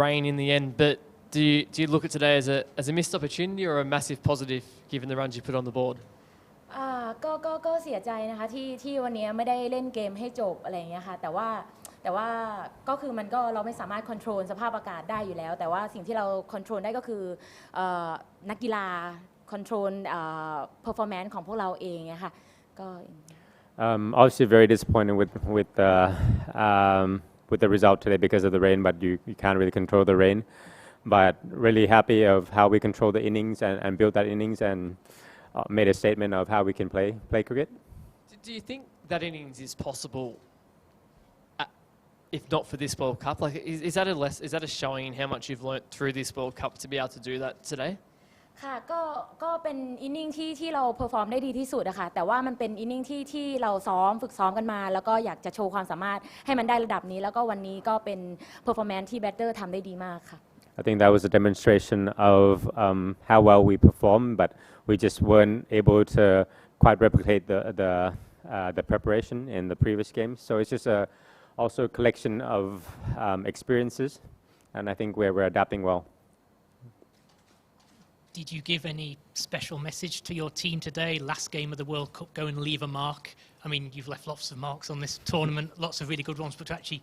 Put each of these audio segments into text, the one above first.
rain in the end, but do you look at today as a missed opportunity or a massive positive given the runs you put on the board? ก็เสียใจนะคะที่วันนี้ไม่ได้เล่นเกมให้จบอะไรอย่างเงี้ยค่ะแต่ว่าก็คือมันก็เราไม่สามารถควบคุมสภาพอากาศได้อยู่แล้วแต่ว่าสิ่งที่เราควบคุมได้ก็คือนักกีฬาควบคุมperformance ของพวกเราเองนะคะก็ Obviously very disappointed with the result today because of the rain, but you can't really control the rain. But really happy of how we control the innings and build that innings and made a statement of how we can play cricket. Do you think that innings is possible, if not for this World Cup? Like, is that a showing in how much you've learnt through this World Cup to be able to do that today? ค่ะก็เป็นอินนิ่งที่เราเพอร์ฟอร์มได้ดีที่สุดนะคะแต่ว่ามันเป็นอินนิ่งที่เราฝึกซ้อมกันมาแล้วก็อยากจะโชว์ความสามารถให้มันได้ระดับนี้แล้วก็วันนี้ก็เป็นเพอร์ฟอร์แมนซ์ที่แบตเตอร์ทำได้ดีมากค่ะ I think that was a demonstration of how well we performed, but we just weren't able to quite replicate the preparation in the previous games. So it's just also a collection of experiences, and I think we're adapting well. Did you give any special message to your team today? Last game of the World Cup, go and leave a mark. I mean, you've left lots of marks on this tournament, lots of really good ones, but to actually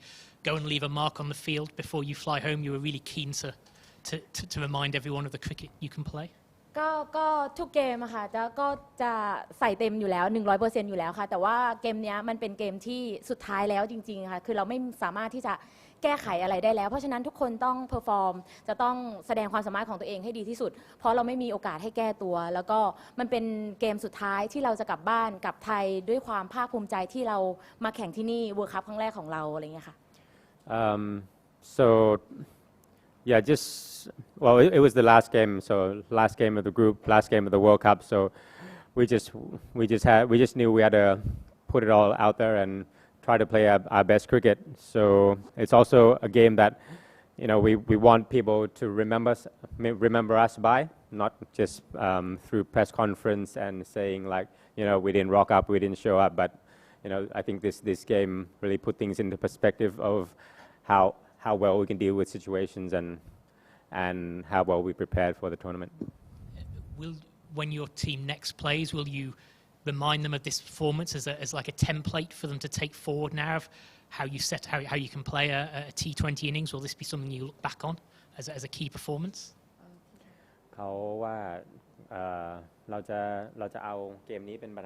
go and leave a mark on the field before you fly home, you were really keen to remind everyone of the cricket you can play. ก็ทุกเกมอะค่ะก็จะใส่เต็มอยู่แล้ว 100% อยู่แล้วค่ะแต่ว่าเกมนี้มันเป็นเกมที่สุดท้ายแล้วจริงๆค่ะคือเราไม่สามารถที่จะแก้ไขอะไรได้แล้วเพราะฉะนั้นทุกคนต้องเพอร์ฟอร์มจะต้องแสดงความสามารถของตัวเองให้ดีที่สุดเพราะเราไม่มีโอกาสให้แก้ตัวแล้วก็มันเป็นเกมสุดท้ายที่เราจะกลับบ้านกลับไทยด้วยความภาคภูมิใจที่เรามาแข่งที่นี่เวิลด์คัพครั้งแรกของเราอะไรเงี้ยค่ะ So yeah, well, it was the last game, so last game of the group, last game of the World Cup. So we just knew we had to put it all out there and try to play our best cricket. So it's also a game that we want people to remember us by, not just through press conference and saying like we didn't rock up, we didn't show up, but I think this game really put things into perspective of how well we can deal with situations and how well we prepared for the tournament. When your team next plays, will you remind them of this performance as like a template for them to take forward now of how you can play a T20 innings? Will this be something you look back on as a key performance? เขาว่าเราจะเอาเกมนี้เป็นบร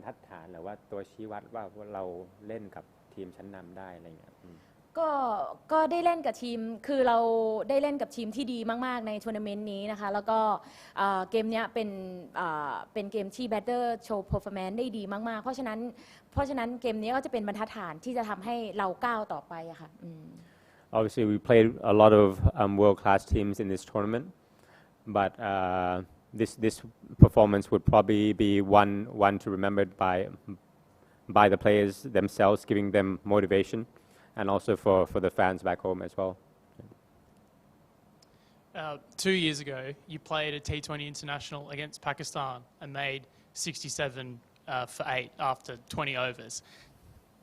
รทัดฐานหรือว่าตัวชี้วัดว่าเราเล่นกับทีมชั้นนำได้อะไรอย่างเงี้ยก็ได้เล่นกับทีมคือเราได้เล่นกับทีมที่ดีมากๆในทัวร์นาเมนต์นี้นะคะแล้วก็เกมนี้เป็นเกมที่แบตเตอร์โชว์เพอร์ฟอร์แมนซ์ได้ดีมากๆเพราะฉะนั้นเกมนี้ก็จะเป็นบรรทัดฐานที่จะทำให้เราก้าวต่อไปอะค่ะ Obviously we played a lot of world-class teams in this tournament, but this performance would probably be one to remember by the players themselves, giving them motivation. And also for the fans back home as well. 2 years ago, you played a T20 international against Pakistan and made 67 for 8 after 20 overs.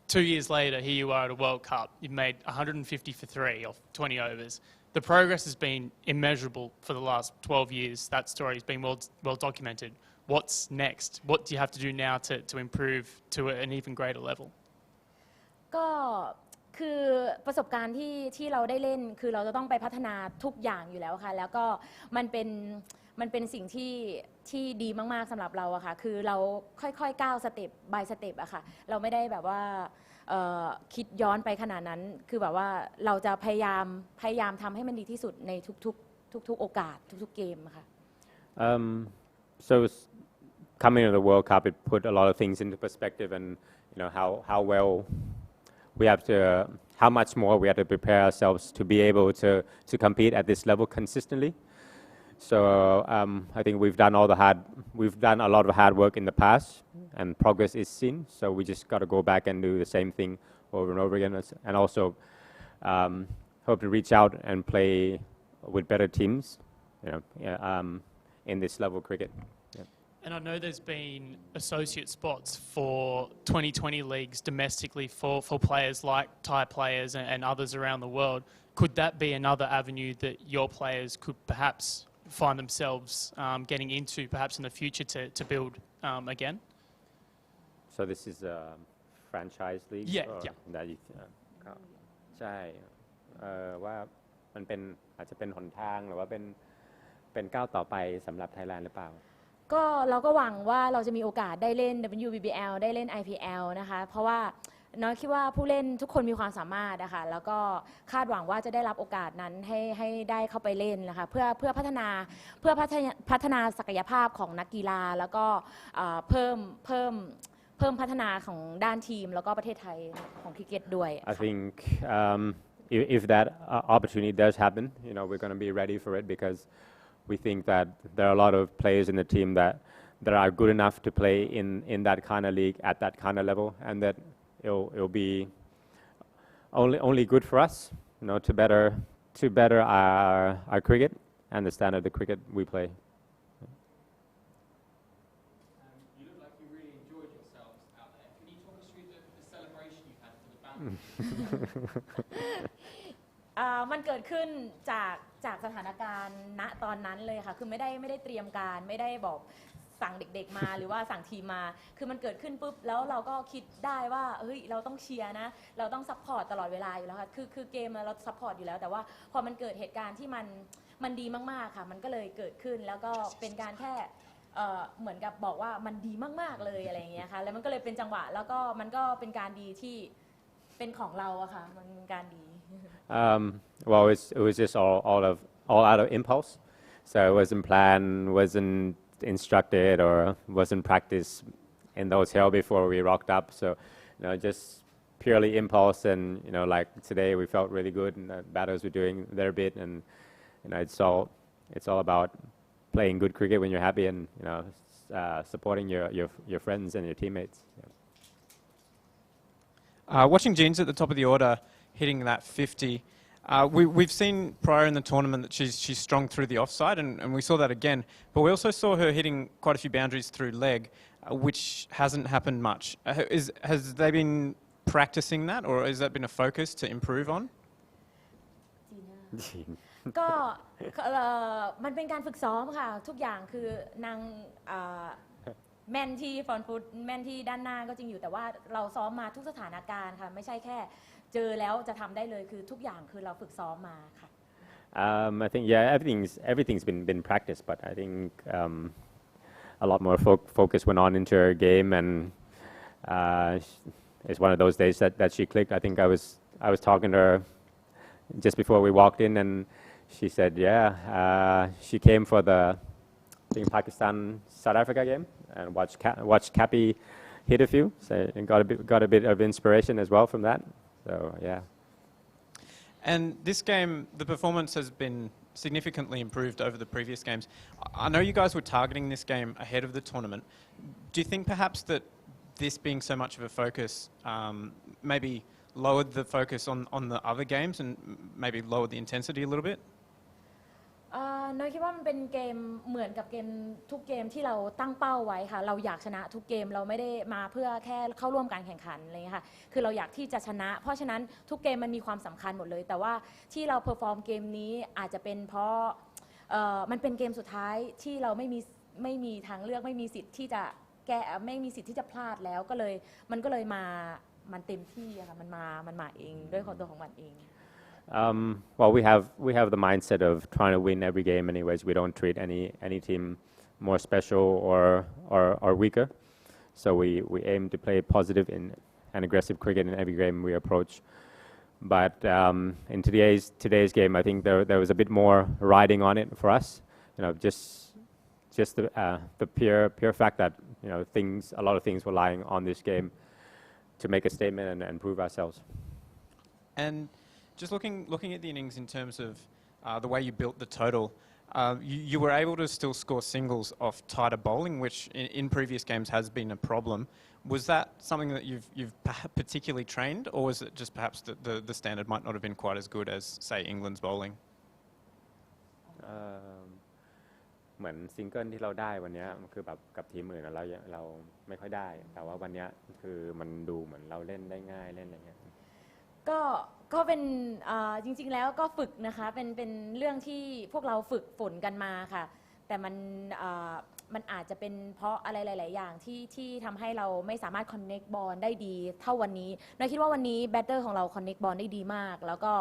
2 years later, here you are at a World Cup. You've made 150 for 3 off 20 overs. The progress has been immeasurable for the last 12 years. That story has been well documented. What's next? What do you have to do now to improve to an even greater level? ก็คือประสบการณ์ที่เราได้เล่นคือเราจะต้องไปพัฒนาทุกอย่างอยู่แล้วค่ะแล้วก็มันเป็นสิ่งที่ดีมากๆสำหรับเราอะค่ะคือเราค่อยๆก้าวสเต็ป by สเต็ปอะค่ะเราไม่ได้แบบว่าคิดย้อนไปขนาดนั้นคือแบบว่าเราจะพยายามทำให้มันดีที่สุดในทุกโอกาสทุกๆเกมค่ะ So coming to the World Cup, it put a lot of things into perspective and how well we have to, how much more we have to prepare ourselves to be able to compete at this level consistently. So I think we've done a lot of hard work in the past, and progress is seen. So we just got to go back and do the same thing over and over again, and also hope to reach out and play with better teams, in this level of cricket. Yeah. And I know there's been associate spots for 2020 leagues domestically for players like Thai players and others around the world. Could that be another avenue that your players could perhaps find themselves getting into, perhaps in the future, to build again? So this is a franchise league. Yeah, or yeah. that you, ก็ใช่ว่ามันเป็นอาจจะเป็นหนทางหรือว่าเป็นก้าวต่อไปสำหรับไทยแลนด์หรือเปล่า ก็เราก็หวังว่าเราจะมีโอกาสได้เล่น WBBL ได้เล่น IPL นะคะเพราะว่าน้อยคิดว่าผู้เล่นทุกคนมีความสามารถนะคะแล้วก็คาดหวังว่าจะได้รับโอกาสนั้นให้ได้เข้าไปเล่นนะคะเพื่อพัฒนาศักยภาพของนักกีฬาแล้วก็เพิ่มพัฒนาของด้านทีมแล้วก็ประเทศไทยของคริกเก็ตด้วย I think if that opportunity does happen, we're going to be ready for it because we think that there are a lot of players in the team that are good enough to play in that kind of league at that kind of level, and that it'll be only good for us, to better our cricket and the standard of the cricket we play. You look like you really enjoyed yourselves out there. Can you talk us through the celebration you had for the band? มันเกิดขึ้นจากสถานการณ์ณตอนนั้นเลยค่ะคือไม่ได้เตรียมการไม่ได้บอกสั่งเด็กๆมาหรือว่าสั่งทีมมาคือมันเกิดขึ้นปุ๊บแล้วเราก็คิดได้ว่าเฮ้ยเราต้องเชียร์นะเราต้องซัพพอร์ตตลอดเวลาอยู่แล้วค่ะคือเกมเราซัพพอร์ตอยู่แล้วแต่ว่าพอมันเกิดเหตุการณ์ที่มันดีมากๆค่ะมันก็เลยเกิดขึ้นแล้วก็เป็นการแค่เหมือนกับบอกว่ามันดีมากๆเลยอะไรอย่างเงี้ยค่ะแล้วมันก็เลยเป็นจังหวะแล้วก็มันก็เป็นการดีที่เป็นของเราอะค่ะมันเป็นการดีWell, it was just all out of impulse. So it wasn't planned, wasn't instructed, or wasn't practiced in the hotel before we rocked up. So, just purely impulse. And like today, we felt really good, and the batters were doing their bit. And it's all about playing good cricket when you're happy, and supporting your friends and your teammates. Yeah. Watching Jeans at the top of the order, hitting that 50. We've seen prior in the tournament that she's strong through the offside, and we saw that again. But we also saw her hitting quite a few boundaries through leg, which hasn't happened much. Has they been practicing that, or has that been a focus to improve on? ก็มันเป็นการฝึกซ้อมค่ะทุกอย่างคือนางแม่นที่ฟรอนต์ฟุตแม่นที่ด้านหน้าก็จริงอยู่แต่ว่าเราซ้อมมาทุกสถานการณ์ค่ะไม่ใช่แค่เจอแล้วจะทำได้เลยคือทุกอย่างคือเราฝึกซ้อมมาค่ะ I think everything's been practiced, but I think a lot more focus went on into her game, and it's one of those days that she clicked. I think I was talking to her just before we walked in, and she said, she came for the Pakistan South Africa game and watched Cappy hit a few, so and got a bit of inspiration as well from that. So yeah. And this game, the performance has been significantly improved over the previous games. I know you guys were targeting this game ahead of the tournament. Do you think perhaps that this being so much of a focus maybe lowered the focus on the other games and maybe lowered the intensity a little bit? น้อยคิดว่ามันเป็นเกมเหมือนกับเกมทุกเกมที่เราตั้งเป้าไว้ค่ะเราอยากชนะทุกเกมเราไม่ได้มาเพื่อแค่เข้าร่วมการแข่งขันอะไรเงี้ยค่ะคือเราอยากที่จะชนะเพราะฉะนั้นทุกเกมมันมีความสำคัญหมดเลยแต่ว่าที่เราเพอร์ฟอร์มเกมนี้อาจจะเป็นเพราะมันเป็นเกมสุดท้ายที่เราไม่มีทางเลือกไม่มีสิทธิ์ที่จะแก้ไม่มีสิทธิ์ที่จะพลาดแล้วก็เลยมันก็เลยมันเต็มที่ค่ะมันมาเองด้วยตัวของมันเองWell, we have the mindset of trying to win every game. Anyways, we don't treat any team more special or weaker. So we aim to play positive and aggressive cricket in every game we approach. But in today's game, I think there was a bit more riding on it for us. Just the pure fact that a lot of things were lying on this game to make a statement and prove ourselves. And just looking at the innings in terms of the way you built the total, you were able to still score singles off tighter bowling, which in previous games has been a problem. Was that something that you've particularly trained, or was it just perhaps the standard might not have been quite as good as, say, England's bowling? เหมือนซิงเกิลที่เราได้วันเนี้ยมันคือแบบกับทีมอื่นอะเราไม่ค่อยได้ แต่ว่าวันเนี้ยคือมันดูเหมือนเราเล่นได้ง่ายเล่นอะไรเงี้ย ก็เป็นจริงๆแล้วก็ฝึกนะคะเป็นเรื่องที่พวกเราฝึกฝนกันมาค่ะ แต่มันอาจจะเป็นเพราะอะไรหลาย ๆ อย่างที่ทำให้เราไม่สามารถ connect บอลได้ดีเท่าวันนี้น้อยคิดว่าวันนี้แบตเตอร์ของเรา connect บอลได้ดีมาก แล้วก็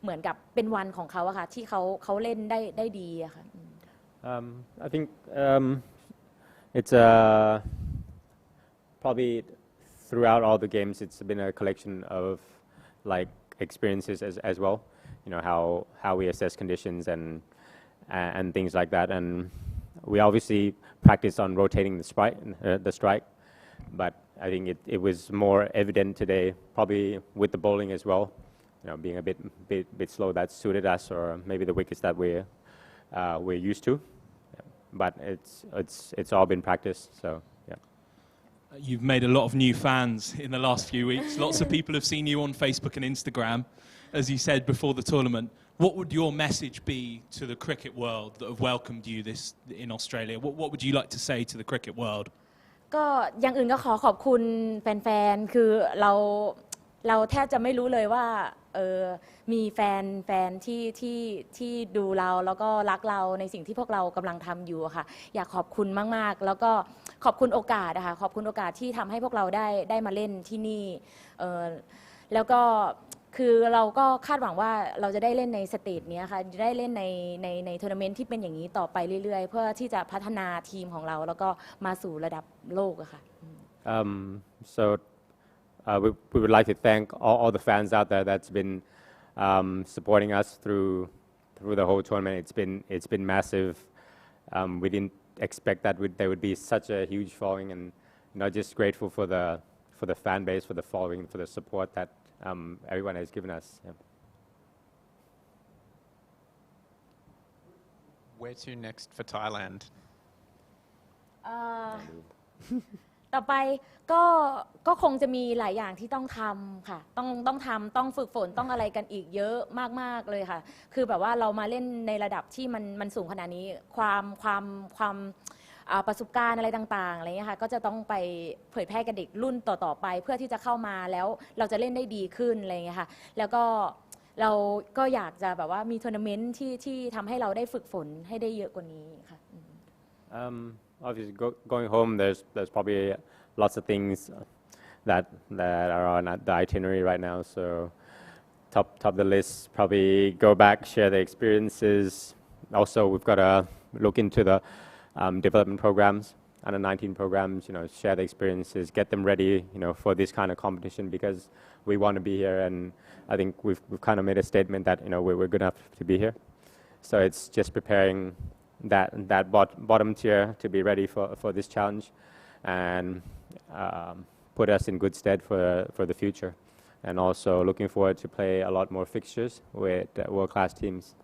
เหมือนกับเป็นวันของเขาอะค่ะที่เขาเล่นได้ดีอะค่ะ I think it's probably throughout all the games it's been a collection of like experiences as well, you know how we assess conditions and things like that, and we obviously practice on rotating the strike, but I think it was more evident today, probably with the bowling as well, you know, being a bit slow that suited us, or maybe the wickets that we're used to, but it's all been practiced, so yeah. You've made a lot of new fans in the last few weeks. Lots of people have seen you on Facebook and Instagram, as you said before the tournament. What would your message be to the cricket world that have welcomed you this in Australia? What would you like to say to the cricket world? ก็อย่างอื่นก็ขอบคุณแฟนๆ คือเราแทบจะไม่รู้เลยว่ามีแฟนที่ดูเราแล้วก็รักเราในสิ่งที่พวกเรากำลังทำอยู่ค่ะอยากขอบคุณมากๆแล้วก็ขอบคุณโอกาสนะคะขอบคุณโอกาสที่ทำให้พวกเราได้มาเล่นที่นี่แล้วก็คือเราก็คาดหวังว่าเราจะได้เล่นในสเตจนี้ค่ะจะได้เล่นในทัวร์นาเมนต์ที่เป็นอย่างนี้ต่อไปเรื่อยๆเพื่อที่จะพัฒนาทีมของเราแล้วก็มาสู่ระดับโลกอะค่ะ So we would like to thank all the fans out there that's been supporting us through the whole tournament. It's been massive. We didn't expect that there would be such a huge following, and just grateful for the fan base, for the following, for the support that everyone has given us. Yeah. Where to next for Thailand? ต่อไปก็คงจะมีหลายอย่างที่ต้องทำค่ะต้องทำต้องฝึกฝนต้องอะไรกันอีกเยอะมากๆเลยค่ะคือแบบว่าเรามาเล่นในระดับที่มันสูงขนาดนี้ความประสบการณ์อะไรต่างๆอะไรเงี้ยค่ะก็จะต้องไปเผยแพร่กับเด็กรุ่นต่อๆไปเพื่อที่จะเข้ามาแล้วเราจะเล่นได้ดีขึ้นอะไรเงี้ยค่ะแล้วก็เราก็อยากจะแบบว่ามีทัวร์นาเมนต์ที่ทำให้เราได้ฝึกฝนให้ได้เยอะกว่านี้ค่ะ Obviously, going home, there's probably lots of things that are on the itinerary right now. So, top of the list, probably go back, share the experiences. Also, we've got to look into the development programs, under 19 programs. Share the experiences, get them ready, for this kind of competition, because we want to be here, and I think we've kind of made a statement that we're good enough to be here. So it's just preparing that bottom tier to be ready for this challenge, and put us in good stead for the future. And also looking forward to play a lot more fixtures with world-class teams.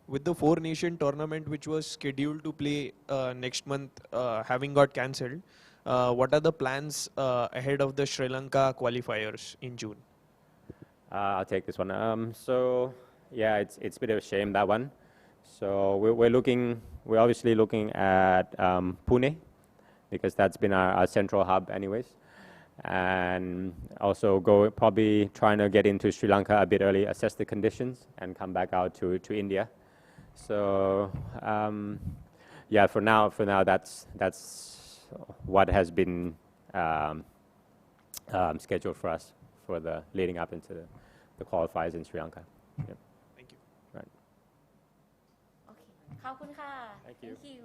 With the Four Nation tournament which was scheduled to play next month having got cancelled, what are the plans ahead of the Sri Lanka qualifiers in June? I'll take this one. So yeah, it's a bit of a shame, that one. So we're obviously looking at Pune, because that's been our central hub anyways. And also probably trying to get into Sri Lanka a bit early, assess the conditions, and come back out to India. So yeah, for now that's what has been scheduled for us for the leading up into the qualifiers in Sri Lanka. Yep. Thank you. Right. โอเคขอบคุณค่ะ Thank you. Thank you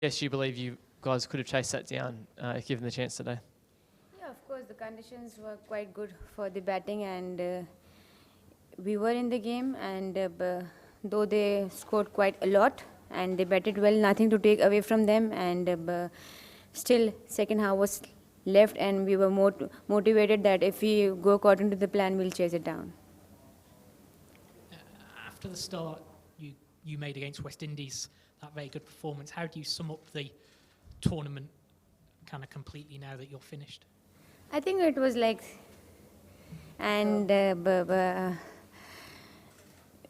Yes, you believe you guys could have chased that down if given the chance today. Yeah, of course, the conditions were quite good for the batting, and we were in the game, and though they scored quite a lot and they batted well, nothing to take away from them, and still second half was left, and we were motivated that if we go according to the plan, we'll chase it down. After the start you made against West Indies, that very good performance, how do you sum up the tournament kind of completely now that you're finished? I think it was like, and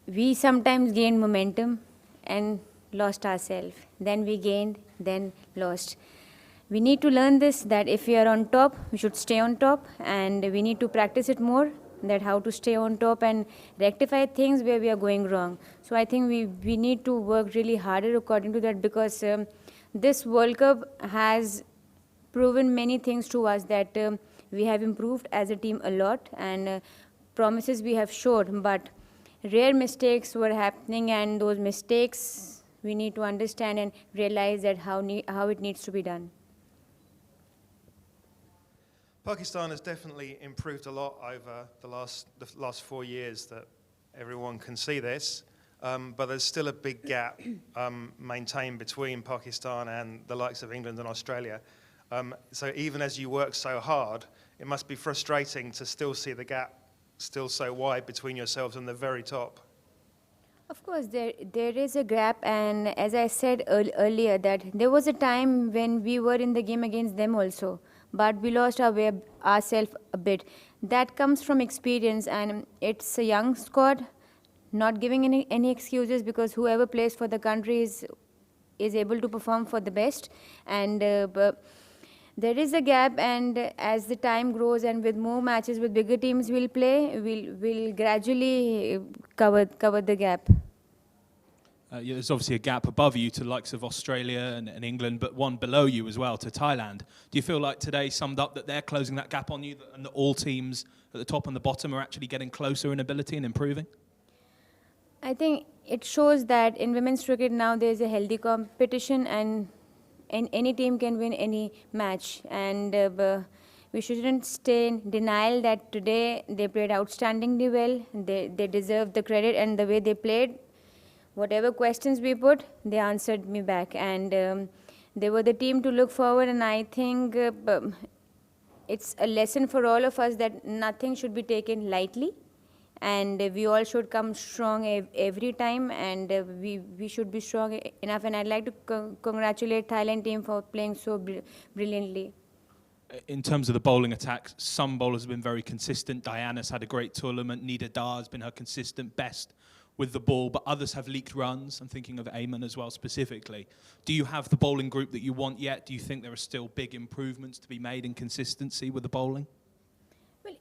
we sometimes gained momentum and lost ourselves. Then we gained, then lost. We need to learn this, that if we are on top, we should stay on top, and we need to practice it more, that how to stay on top and rectify things where we are going wrong. So I think we need to work really harder according to that, because this World Cup has proven many things to us, that we have improved as a team a lot, and promises we have showed, but rare mistakes were happening, and those mistakes we need to understand and realize that how it needs to be done. Pakistan has definitely improved a lot over the last 4 years, that everyone can see this, but there's still a big gap maintained between Pakistan and the likes of England and Australia. So even as you work so hard, it must be frustrating to still see the gap still so wide between yourselves and the very top. Of course, there is a gap, and as I said earlier, that there was a time when we were in the game against them also, but we lost ourselves a bit. That comes from experience, and it's a young squad, not giving any excuses, because whoever plays for the country is able to perform for the best, and but there is a gap, and as the time grows and with more matches with bigger teams we'll play, we'll gradually cover the gap. Yeah, there's obviously a gap above you to the likes of Australia and England, but one below you as well to Thailand. Do you feel like today summed up that they're closing that gap on you, and that all teams at the top and the bottom are actually getting closer in ability and improving? I think it shows that in women's cricket now there's a healthy competition, and any team can win any match, and we shouldn't stay in denial that today they played outstandingly well. They deserve the credit, and the way they played, whatever questions we put, they answered me back, and they were the team to look forward. And I think it's a lesson for all of us that nothing should be taken lightly, and we all should come strong every time, and we should be strong enough. And I'd like to congratulate Thailand team for playing so brilliantly. In terms of the bowling attack, some bowlers have been very consistent. Diana's had a great tournament. Nida Dar has been her consistent best with the ball, but others have leaked runs. I'm thinking of Eamon as well specifically. Do you have the bowling group that you want yet? Do you think there are still big improvements to be made in consistency with the bowling? Well,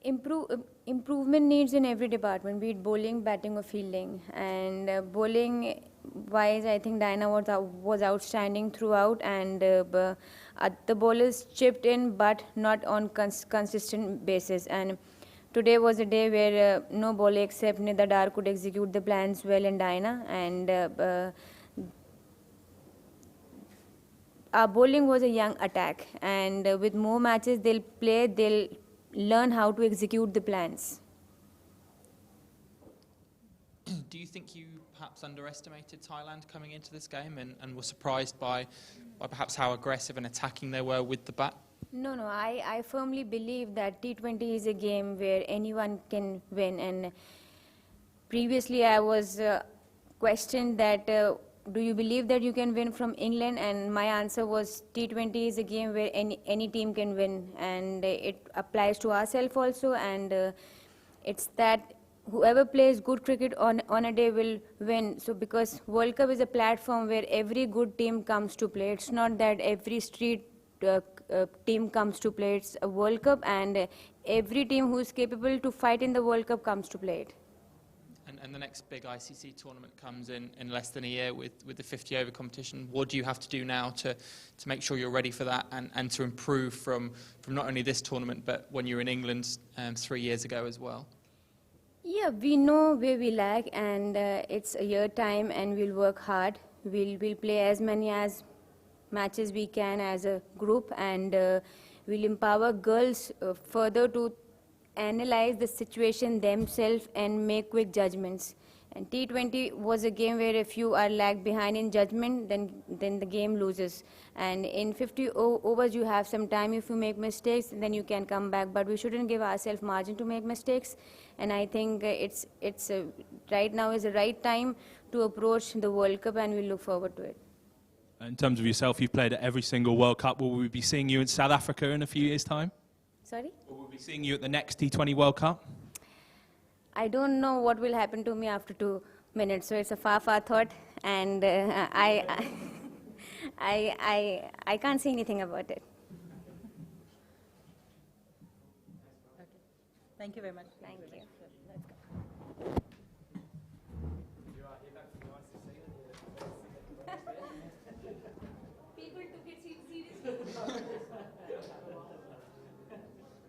improvement needs in every department, be it bowling, batting or fielding. And bowling-wise, I think Diana was outstanding throughout, and the bowlers chipped in, but not on consistent basis. And today was a day where no bowler except Nida Dar could execute the plans well in Diana, and our bowling was a young attack, and with more matches they'll learn how to execute the plans. Do you think you perhaps underestimated Thailand coming into this game and were surprised by perhaps how aggressive and attacking they were with the bat? No, I firmly believe that T20 is a game where anyone can win, and previously I was questioned that do you believe that you can win from England, and my answer was T20 is a game where any team can win, and it applies to ourselves also, and it's that whoever plays good cricket on a day will win. So because World Cup is a platform where every good team comes to play, it's not that every street team comes to play. It's a World Cup, and every team who is capable to fight in the World Cup comes to play it. And the next big ICC tournament comes in less than a year with the 50-over competition. What do you have to do now to make sure you're ready for that and to improve from not only this tournament but when you were in England 3 years ago as well? Yeah, we know where we lag, and it's a year time, and we'll work hard. We'll play as many matches we can as a group, and we'll empower girls further to analyze the situation themselves and make quick judgments. And T20 was a game where if you are lag behind in judgment, then the game loses. And in 50 overs, you have some time. If you make mistakes, then you can come back. But we shouldn't give ourselves margin to make mistakes. And I think it's right now is the right time to approach the World Cup, and we look forward to it. In terms of yourself, you've played at every single World Cup. Will we be seeing you in South Africa in a few years' time? Sorry? Will we be seeing you at the next T20 World Cup? I don't know what will happen to me after 2 minutes, so it's a far, far thought, and I can't say anything about it. Thank you very much.